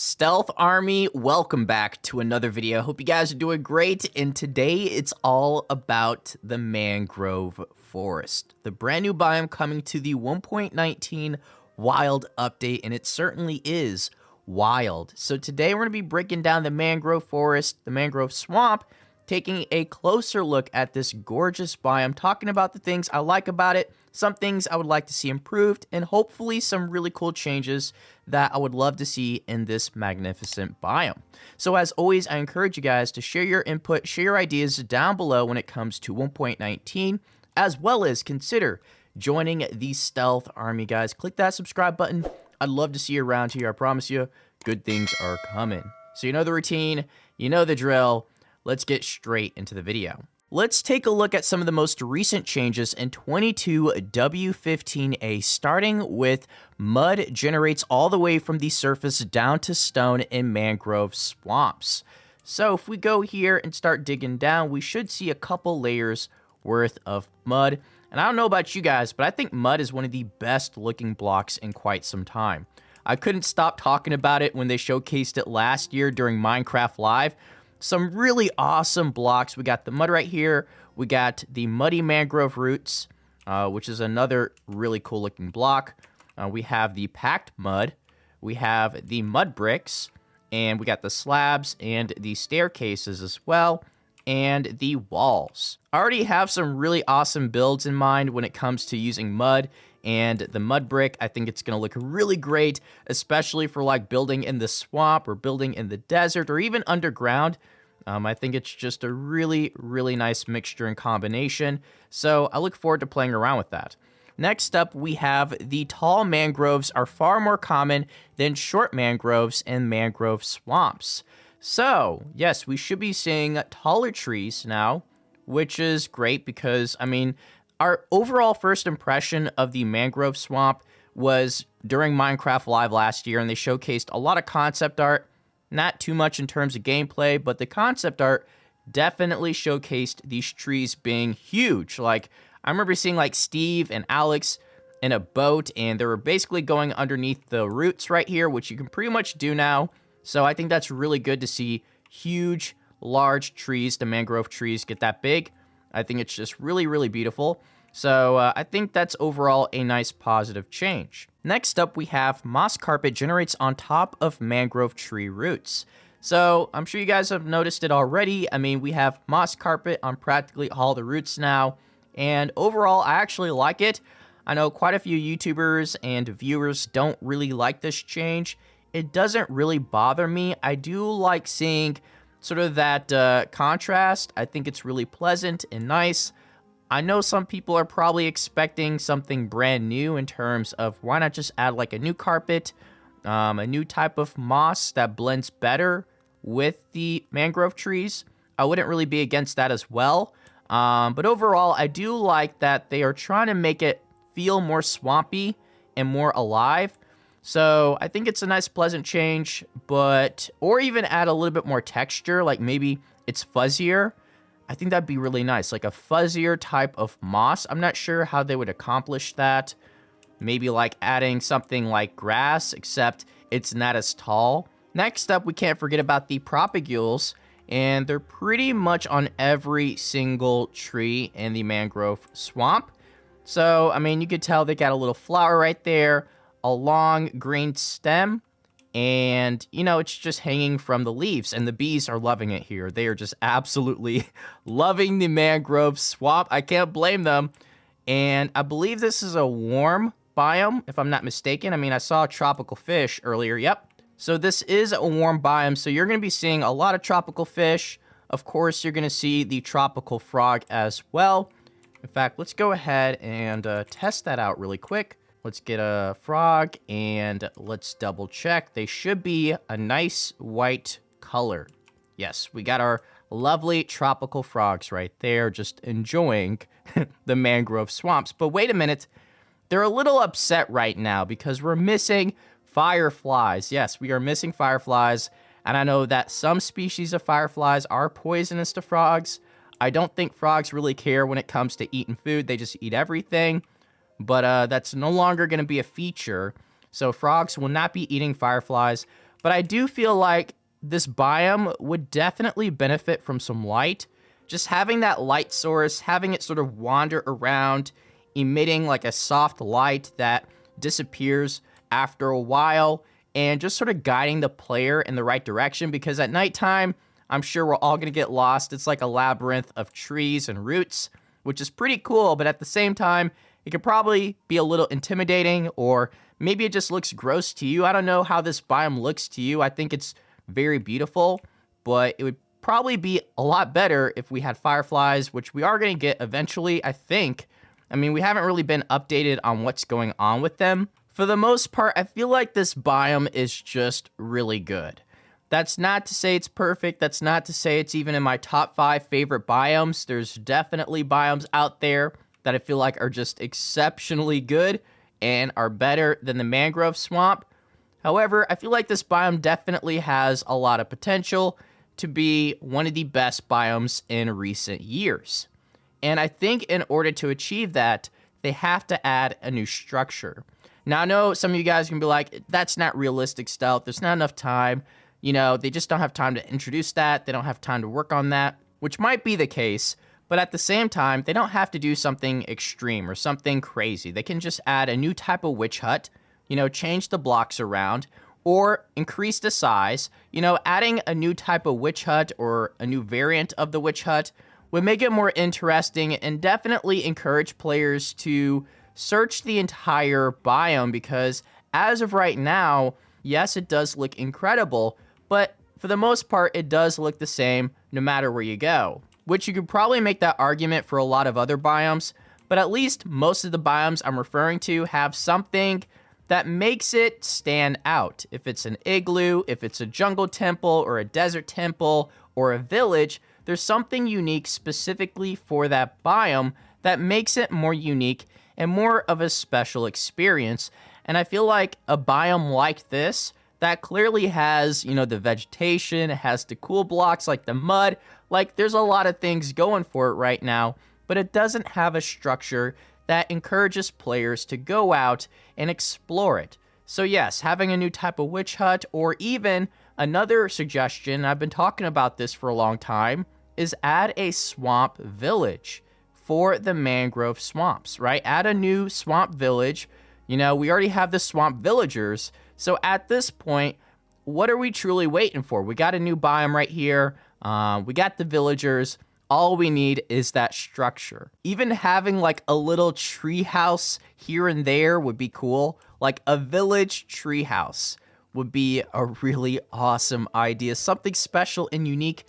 Stealth Army, welcome back to another video. Hope you guys are doing great, and today it's all about the Mangrove Forest. The brand new biome coming to the 1.19 Wild update, and it certainly is wild. So today we're going to be breaking down the Mangrove Forest, the Mangrove Swamp, taking a closer look at this gorgeous biome, talking about the things I like about it, some things I would like to see improved, and hopefully some really cool changes that I would love to see in this magnificent biome. So as always, I encourage you guys to share your input, share your ideas down below when it comes to 1.19, as well as consider joining the Stealth Army, guys. Click that subscribe button. I'd love to see you around here. I promise you, good things are coming. So you know the routine, you know the drill. Let's get straight into the video. Let's take a look at some of the most recent changes in 22W15A, starting with mud generates all the way from the surface down to stone in Mangrove Swamps. So if we go here and start digging down, we should see a couple layers worth of mud. And I don't know about you guys, but I think mud is one of the best looking blocks in quite some time. I couldn't stop talking about it when they showcased it last year during Minecraft Live. Some really awesome blocks. We got the mud right here. We got the muddy mangrove roots, which is another really cool looking block. We have the packed mud. We have the mud bricks, and we got the slabs and the staircases as well, and the walls. I already have some really awesome builds in mind when it comes to using mud and the mud brick. I think it's going to look really great, especially for like building in the swamp or building in the desert or even underground. I think it's just a really, really nice mixture and combination. So I look forward to playing around with that. Next up, we have the tall mangroves are far more common than short mangroves in mangrove swamps. So yes, we should be seeing taller trees now, which is great because, I mean, our overall first impression of the Mangrove Swamp was during Minecraft Live last year, and they showcased a lot of concept art. Not too much in terms of gameplay, but the concept art definitely showcased these trees being huge. Like, I remember seeing like Steve and Alex in a boat, and they were basically going underneath the roots right here, which you can pretty much do now. So I think that's really good to see huge, large trees, the mangrove trees, get that big. I think it's just really, really beautiful. So I think that's overall a nice positive change. Next up, we have moss carpet generates on top of mangrove tree roots. So I'm sure you guys have noticed it already. I mean, we have moss carpet on practically all the roots now. And overall, I actually like it. I know quite a few YouTubers and viewers don't really like this change. It doesn't really bother me. I do like seeing sort of that contrast. I think it's really pleasant and nice. I know some people are probably expecting something brand new in terms of why not just add like a new carpet, a new type of moss that blends better with the mangrove trees. I wouldn't really be against that as well. But overall, I do like that they are trying to make it feel more swampy and more alive. So I think it's a nice, pleasant change, or even add a little bit more texture, like maybe it's fuzzier. I think that'd be really nice, like a fuzzier type of moss. I'm not sure how they would accomplish that. Maybe like adding something like grass, except it's not as tall. Next up, we can't forget about the Propagules, and they're pretty much on every single tree in the Mangrove Swamp. So, I mean, you could tell they got a little flower right there, a long green stem, and, you know, it's just hanging from the leaves, and the bees are loving it here. They are just absolutely loving the Mangrove Swamp. I can't blame them, and I believe this is a warm biome, if I'm not mistaken. I mean, I saw a tropical fish earlier. Yep. So this is a warm biome, so you're going to be seeing a lot of tropical fish. Of course, you're going to see the tropical frog as well. In fact, let's go ahead and test that out really quick. Let's get a frog, and let's double check. They should be a nice white color. Yes, we got our lovely tropical frogs right there, just enjoying the mangrove swamps. But wait a minute, they're a little upset right now because we're missing fireflies. Yes, we are missing fireflies, and I know that some species of fireflies are poisonous to frogs. I don't think frogs really care when it comes to eating food. They just eat everything. But that's no longer going to be a feature. So frogs will not be eating fireflies. but I do feel like this biome would definitely benefit from some light. Just having that light source, having it sort of wander around, emitting like a soft light that disappears after a while, and just sort of guiding the player in the right direction, because at nighttime, I'm sure we're all going to get lost. It's like a labyrinth of trees and roots, which is pretty cool, but at the same time, it could probably be a little intimidating, or maybe it just looks gross to you. I don't know how this biome looks to you. I think it's very beautiful, but it would probably be a lot better if we had fireflies, which we are going to get eventually, I think. I mean, we haven't really been updated on what's going on with them. For the most part, I feel like this biome is just really good. That's not to say it's perfect. That's not to say it's even in my top 5 favorite biomes. There's definitely biomes out there that I feel like are just exceptionally good and are better than the Mangrove Swamp. However, I feel like this biome definitely has a lot of potential to be one of the best biomes in recent years. And I think in order to achieve that, they have to add a new structure. Now, I know some of you guys can be like, that's not realistic stealth. There's not enough time. You know, they just don't have time to introduce that. They don't have time to work on that, which might be the case. But at the same time, they don't have to do something extreme or something crazy. They can just add a new type of witch hut, you know, change the blocks around, or increase the size. You know, adding a new type of witch hut or a new variant of the witch hut would make it more interesting and definitely encourage players to search the entire biome, because as of right now, yes, it does look incredible, but for the most part, it does look the same no matter where you go, which you could probably make that argument for a lot of other biomes, but at least most of the biomes I'm referring to have something that makes it stand out. If it's an igloo, if it's a jungle temple or a desert temple or a village, there's something unique specifically for that biome that makes it more unique and more of a special experience. And I feel like a biome like this that clearly has, you know, the vegetation, it has the cool blocks like the mud, like there's a lot of things going for it right now, but it doesn't have a structure that encourages players to go out and explore it. So yes, having a new type of witch hut, or even another suggestion, I've been talking about this for a long time, is add a swamp village for the Mangrove Swamps, right? Add a new swamp village. You know, we already have the swamp villagers, so at this point, what are we truly waiting for? We got a new biome right here. We got the villagers. All we need is that structure. Even having like a little tree house here and there would be cool. Like a village tree house would be a really awesome idea. Something special and unique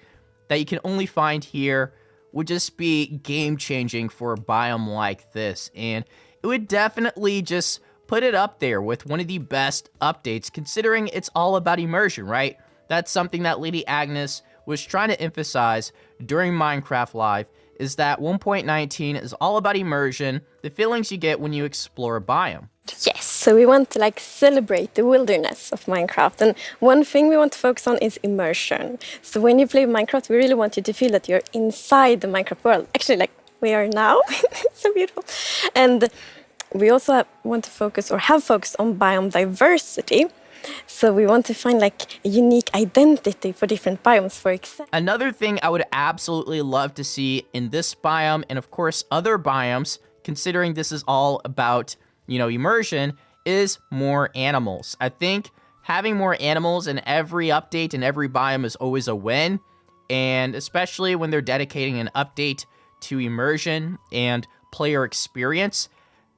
that you can only find here would just be game-changing for a biome like this. And it would definitely just put it up there with one of the best updates, considering it's all about immersion, right? That's something that Lady Agnes was trying to emphasize during Minecraft Live, is that 1.19 is all about immersion, the feelings you get when you explore a biome. Yes, so we want to like celebrate the wilderness of Minecraft, and one thing we want to focus on is immersion. So when you play Minecraft, we really want you to feel that you're inside the Minecraft world, actually like we are now. It's so beautiful. And we also want to focus, or have focused, on biome diversity. So we want to find like a unique identity for different biomes, for example. Another thing I would absolutely love to see in this biome, and of course other biomes, considering this is all about, you know, immersion, is more animals. I think having more animals in every update and every biome is always a win, and especially when they're dedicating an update to immersion and player experience,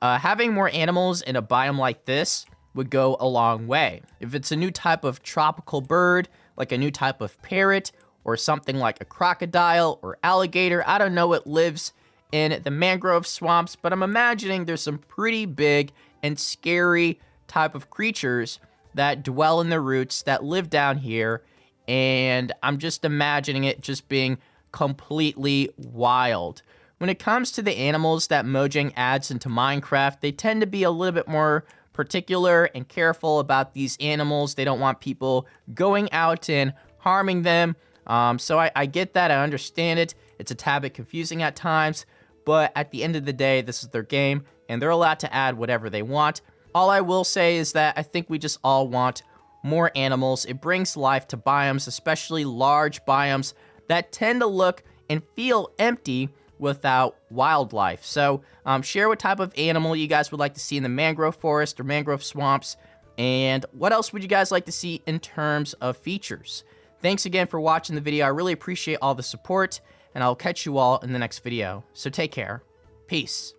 having more animals in a biome like this would go a long way. If it's a new type of tropical bird, like a new type of parrot, or something like a crocodile or alligator, I don't know what lives in the mangrove swamps, but I'm imagining there's some pretty big and scary type of creatures that dwell in the roots that live down here, and I'm just imagining it just being completely wild. When it comes to the animals that Mojang adds into Minecraft, they tend to be a little bit more particular and careful about these animals. They don't want people going out and harming them. So I get that. I understand it. It's a tad bit confusing at times, but at the end of the day, this is their game, and they're allowed to add whatever they want. All I will say is that I think we just all want more animals. It brings life to biomes, especially large biomes that tend to look and feel empty without wildlife. So share what type of animal you guys would like to see in the mangrove forest or mangrove swamps, and what else would you guys like to see in terms of features. Thanks again for watching the video. I really appreciate all the support, and I'll catch you all in the next video. So take care. Peace.